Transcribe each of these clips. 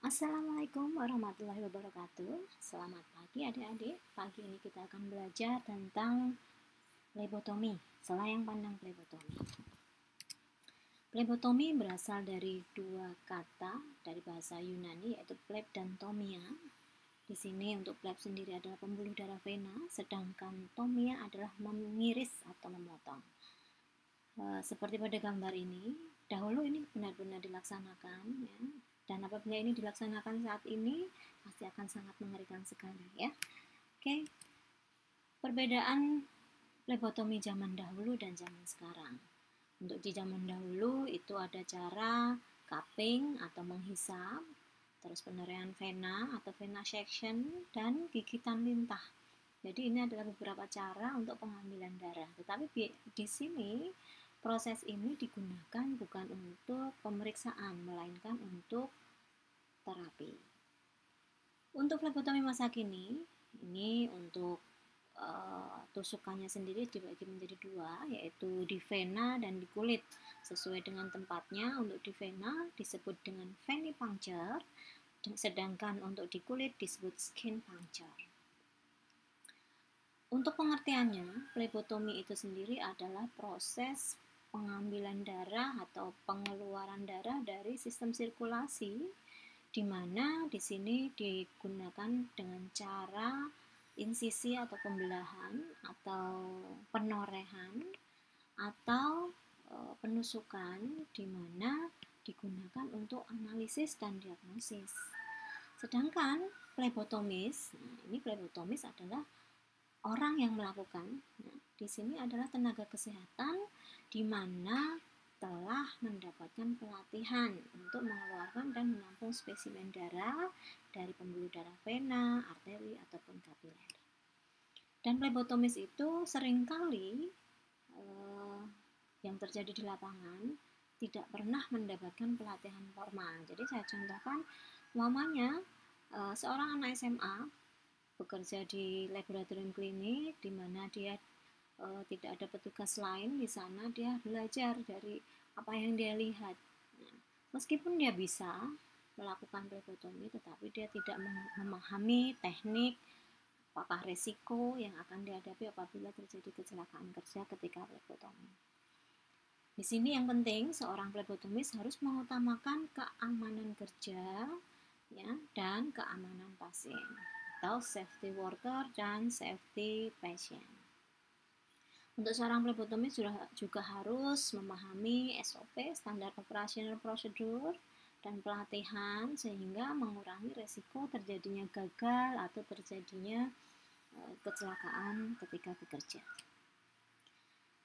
Assalamualaikum warahmatullahi wabarakatuh. Selamat pagi adik-adik. Pagi ini kita akan belajar tentang plebotomi, selayang pandang plebotomi. Plebotomi berasal dari dua kata dari bahasa Yunani, yaitu pleb dan tomia. Di sini untuk pleb sendiri adalah pembuluh darah vena, sedangkan tomia adalah mengiris atau memotong. Seperti pada gambar ini, dahulu ini benar-benar dilaksanakan, ya. Dan apabila ini dilaksanakan saat ini, pasti akan sangat mengerikan sekali, ya. Oke, perbedaan plebotomi zaman dahulu dan zaman sekarang. Untuk di zaman dahulu itu ada cara cupping atau menghisap, terus penerian vena atau vena section, dan gigitan lintah. Jadi ini adalah beberapa cara untuk pengambilan darah. Tetapi di sini proses ini digunakan bukan untuk pemeriksaan, melainkan untuk terapi. Untuk flebotomi masa kini, ini untuk tusukannya sendiri dibagi menjadi dua, yaitu di vena dan di kulit. Sesuai dengan tempatnya, untuk di vena disebut dengan venipuncture, sedangkan untuk di kulit disebut skin puncture. Untuk pengertiannya, plebotomi itu sendiri adalah proses pengambilan darah atau pengeluaran darah dari sistem sirkulasi, di mana di sini digunakan dengan cara insisi atau pembelahan atau penorehan atau penusukan, di mana digunakan untuk analisis dan diagnosis. Sedangkan plebotomis, ini plebotomis adalah orang yang melakukan. Nah, di sini adalah tenaga kesehatan di mana telah mendapatkan pelatihan untuk mengeluarkan dan menampung spesimen darah dari pembuluh darah vena, arteri, ataupun kapiler. Dan plebotomis itu seringkali yang terjadi di lapangan tidak pernah mendapatkan pelatihan formal. Jadi saya contohkan, umpamanya seorang anak SMA bekerja di laboratorium klinik, di mana dia tidak ada petugas lain di sana, dia belajar dari apa yang dia lihat. Nah, meskipun dia bisa melakukan plebotomi, tetapi dia tidak memahami teknik, apakah resiko yang akan dihadapi apabila terjadi kecelakaan kerja ketika plebotomi. Di sini yang penting, seorang plebotomis harus mengutamakan keamanan kerja, ya, dan keamanan pasien, atau safety worker dan safety patient. Untuk seorang plebotomis juga harus memahami SOP, standar operational procedure, dan pelatihan sehingga mengurangi resiko terjadinya gagal atau terjadinya kecelakaan ketika bekerja.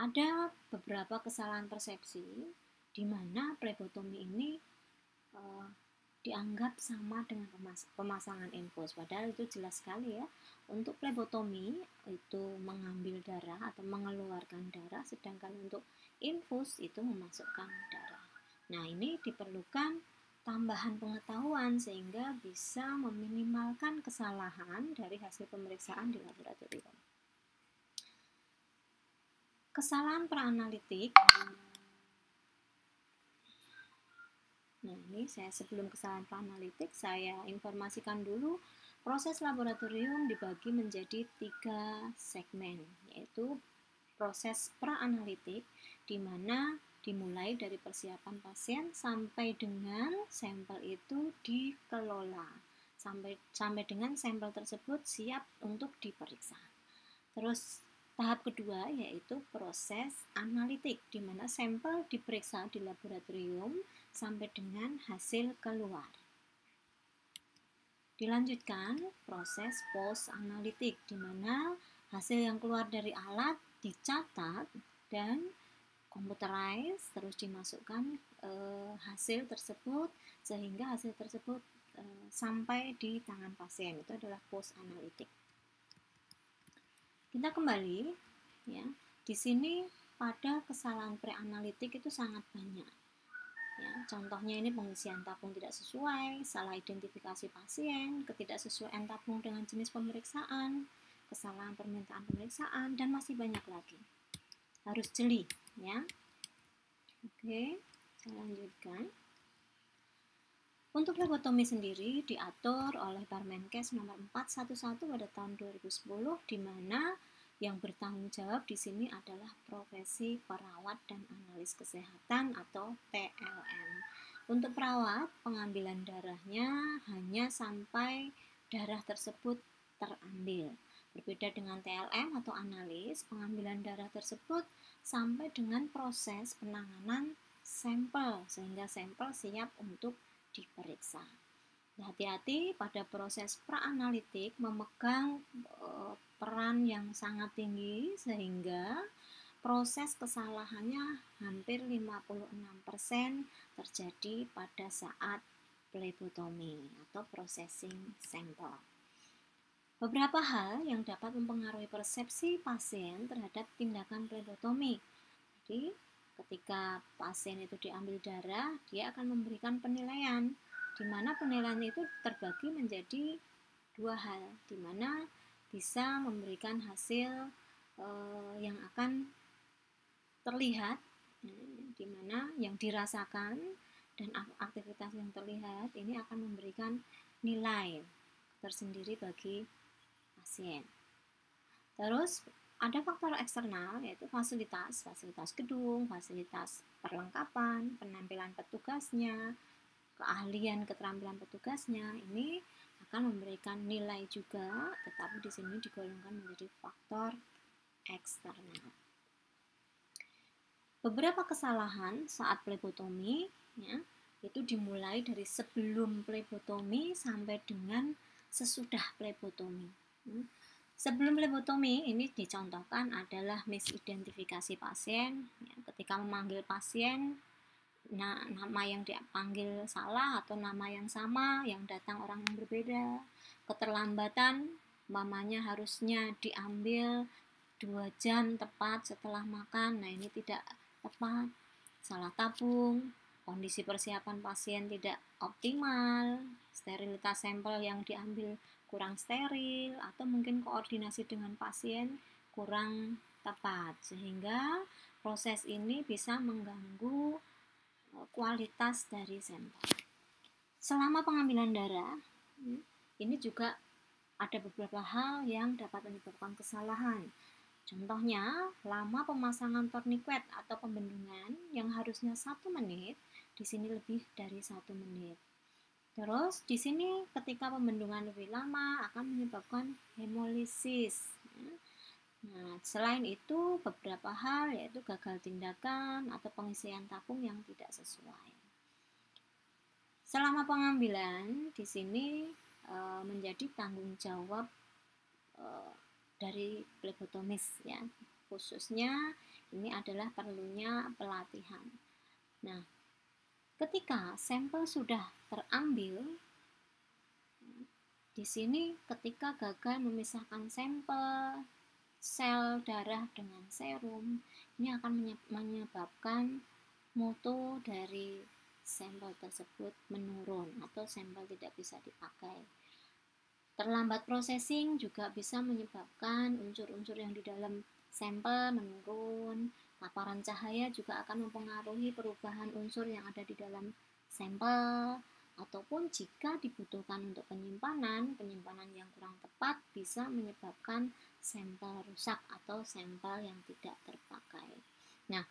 Ada beberapa kesalahan persepsi di mana plebotomi ini dianggap sama dengan pemasangan infus, padahal itu jelas sekali, ya. Untuk plebotomi itu mengambil darah atau mengeluarkan darah, sedangkan untuk infus itu memasukkan darah. Nah, ini diperlukan tambahan pengetahuan sehingga bisa meminimalkan kesalahan dari hasil pemeriksaan di laboratorium. Kesalahan praanalitik. Nah, ini sebelum kesalahan praanalitik, saya informasikan dulu proses laboratorium dibagi menjadi 3 segmen, yaitu proses praanalitik, di mana dimulai dari persiapan pasien sampai dengan sampel itu dikelola, sampai dengan sampel tersebut siap untuk diperiksa. Terus tahap kedua yaitu proses analitik, di mana sampel diperiksa di laboratorium sampai dengan hasil keluar. Dilanjutkan proses post analitik, di mana hasil yang keluar dari alat dicatat dan computerized, terus dimasukkan hasil tersebut sehingga hasil tersebut sampai di tangan pasien. Itu adalah post analitik. Kita kembali, ya. Di sini pada kesalahan preanalitik itu sangat banyak. Ya, contohnya ini pengisian tabung tidak sesuai, salah identifikasi pasien, ketidaksesuaian tabung dengan jenis pemeriksaan, kesalahan permintaan pemeriksaan, dan masih banyak lagi. Harus jeli, ya. Oke, saya lanjutkan. Untuk flebotomi sendiri diatur oleh Permenkes nomor 411 pada tahun 2010, di mana yang bertanggung jawab di sini adalah profesi perawat dan analis kesehatan atau PLN. Untuk perawat, pengambilan darahnya hanya sampai darah tersebut terambil. Berbeda dengan TLM atau analis, pengambilan darah tersebut sampai dengan proses penanganan sampel sehingga sampel siap untuk diperiksa. Hati-hati pada proses praanalitik memegang peran yang sangat tinggi sehingga proses kesalahannya hampir 56% terjadi pada saat flebotomi atau processing sampel. Beberapa hal yang dapat mempengaruhi persepsi pasien terhadap tindakan flebotomi. Jadi, ketika pasien itu diambil darah, dia akan memberikan penilaian, di mana penilaian itu terbagi menjadi dua hal, di mana bisa memberikan hasil yang akan terlihat, di mana yang dirasakan dan aktivitas yang terlihat ini akan memberikan nilai tersendiri bagi pasien. Terus ada faktor eksternal yaitu fasilitas gedung, fasilitas perlengkapan, penampilan petugasnya, keahlian keterampilan petugasnya. Ini akan memberikan nilai juga, tetapi di sini digolongkan menjadi faktor eksternal. Beberapa kesalahan saat flebotomi ya, itu dimulai dari sebelum flebotomi sampai dengan sesudah flebotomi. Sebelum flebotomi ini dicontohkan adalah misidentifikasi pasien, ya, ketika memanggil pasien nama yang dipanggil salah atau nama yang sama, yang datang orang yang berbeda, keterlambatan, mamanya harusnya diambil 2 jam tepat setelah makan, nah ini tidak tepat, salah tabung, kondisi persiapan pasien tidak optimal, sterilitas sampel yang diambil kurang steril, atau mungkin koordinasi dengan pasien kurang tepat, sehingga proses ini bisa mengganggu kualitas dari sampel. Selama pengambilan darah, ini juga ada beberapa hal yang dapat menyebabkan kesalahan. Contohnya, lama pemasangan torniquet atau pembendungan yang harusnya 1 menit, di sini lebih dari 1 menit. Terus, di sini ketika pembendungan lebih lama akan menyebabkan hemolisis. Nah, selain itu, beberapa hal yaitu gagal tindakan atau pengisian tabung yang tidak sesuai. Selama pengambilan, di sini menjadi tanggung jawab dari flebotomis ya, khususnya ini adalah perlunya pelatihan. Nah, ketika sampel sudah terambil, di sini ketika gagal memisahkan sampel sel darah dengan serum, ini akan menyebabkan mutu dari sampel tersebut menurun atau sampel tidak bisa dipakai. Terlambat processing juga bisa menyebabkan unsur-unsur yang di dalam sampel menurun. Paparan cahaya juga akan mempengaruhi perubahan unsur yang ada di dalam sampel, ataupun jika dibutuhkan untuk penyimpanan yang kurang tepat bisa menyebabkan sampel rusak atau sampel yang tidak terpakai. Nah,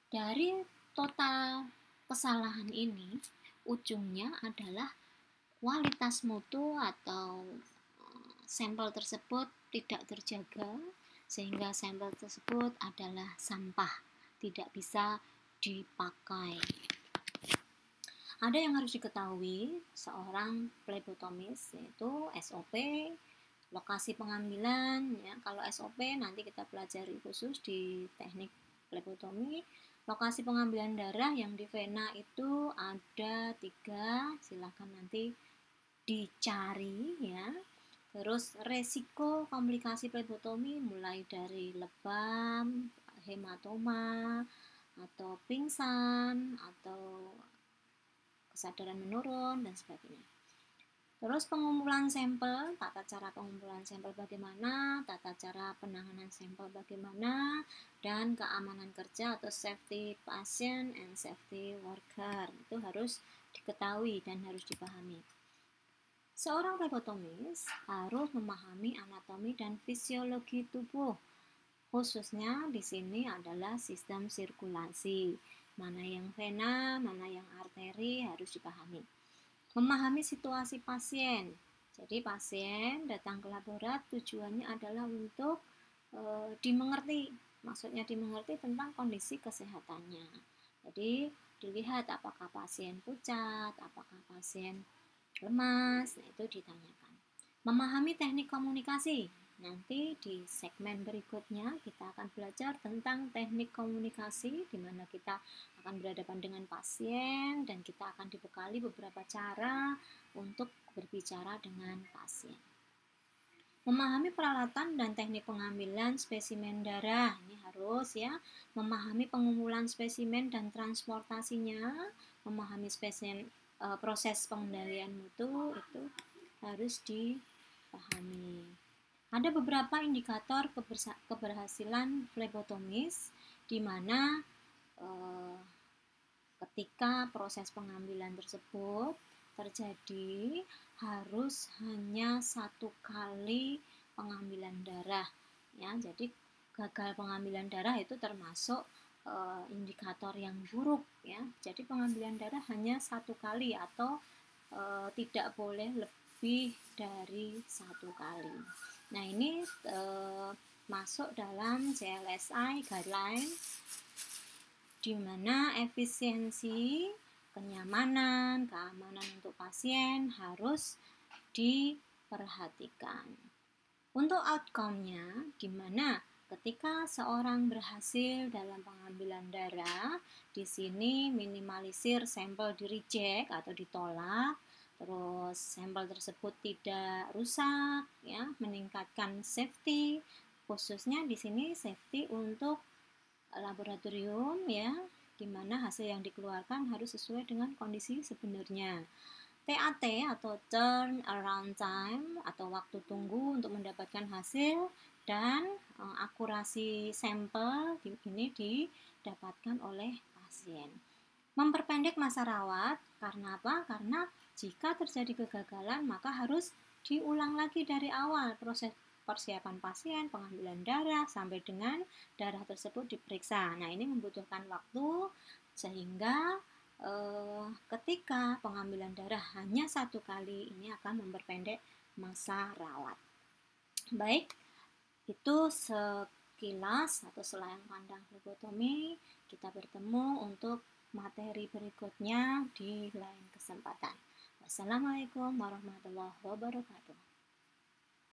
dari total kesalahan ini, ujungnya adalah kualitas mutu atau sampel tersebut tidak terjaga, sehingga sampel tersebut adalah sampah, tidak bisa dipakai. Ada yang harus diketahui seorang flebotomis, yaitu SOP, lokasi pengambilan ya. Kalau SOP nanti kita pelajari khusus di teknik flebotomi. Lokasi pengambilan darah yang di vena itu ada 3, silakan nanti dicari ya. Terus resiko komplikasi flebotomi mulai dari lebam, hematoma, atau pingsan, atau kesadaran menurun dan sebagainya. Terus pengumpulan sampel, tata cara pengumpulan sampel bagaimana, tata cara penanganan sampel bagaimana, dan keamanan kerja atau safety patient and safety worker itu harus diketahui dan harus dipahami. Seorang flebotomis harus memahami anatomi dan fisiologi tubuh. Khususnya di sini adalah sistem sirkulasi. Mana yang vena, mana yang arteri harus dipahami. Memahami situasi pasien. Jadi pasien datang ke laborat tujuannya adalah untuk dimengerti. Maksudnya dimengerti tentang kondisi kesehatannya. Jadi dilihat apakah pasien pucat, apakah pasien lemas, nah itu ditanyakan. Memahami teknik komunikasi. Nanti di segmen berikutnya kita akan belajar tentang teknik komunikasi di mana kita akan berhadapan dengan pasien dan kita akan dibekali beberapa cara untuk berbicara dengan pasien. Memahami peralatan dan teknik pengambilan spesimen darah. Ini harus ya, memahami pengumpulan spesimen dan transportasinya, memahami proses pengendalian mutu itu harus dipahami. Ada beberapa indikator keberhasilan flebotomis di mana ketika proses pengambilan tersebut terjadi harus hanya 1 kali pengambilan darah ya. Jadi gagal pengambilan darah itu termasuk indikator yang buruk ya. Jadi pengambilan darah hanya 1 kali atau tidak boleh lebih dari 1 kali. Nah ini masuk dalam CLSI guideline di mana efisiensi, kenyamanan, keamanan untuk pasien harus diperhatikan. Untuk outcome-nya, di mana ketika seorang berhasil dalam pengambilan darah, di sini minimalisir sampel di-reject atau ditolak, terus sampel tersebut tidak rusak, ya, meningkatkan safety, khususnya di sini safety untuk laboratorium, ya, di mana hasil yang dikeluarkan harus sesuai dengan kondisi sebenarnya. TAT atau turn around time atau waktu tunggu untuk mendapatkan hasil dan akurasi sampel ini didapatkan oleh pasien. Memperpendek masa rawat karena apa? Karena jika terjadi kegagalan maka harus diulang lagi dari awal proses persiapan pasien, pengambilan darah sampai dengan darah tersebut diperiksa. Nah, ini membutuhkan waktu sehingga ketika pengambilan darah hanya 1 kali ini akan memperpendek masa rawat. Baik, itu sekilas atau selayang pandang flebotomi. Kita bertemu untuk materi berikutnya di lain kesempatan. Wassalamualaikum warahmatullahi wabarakatuh.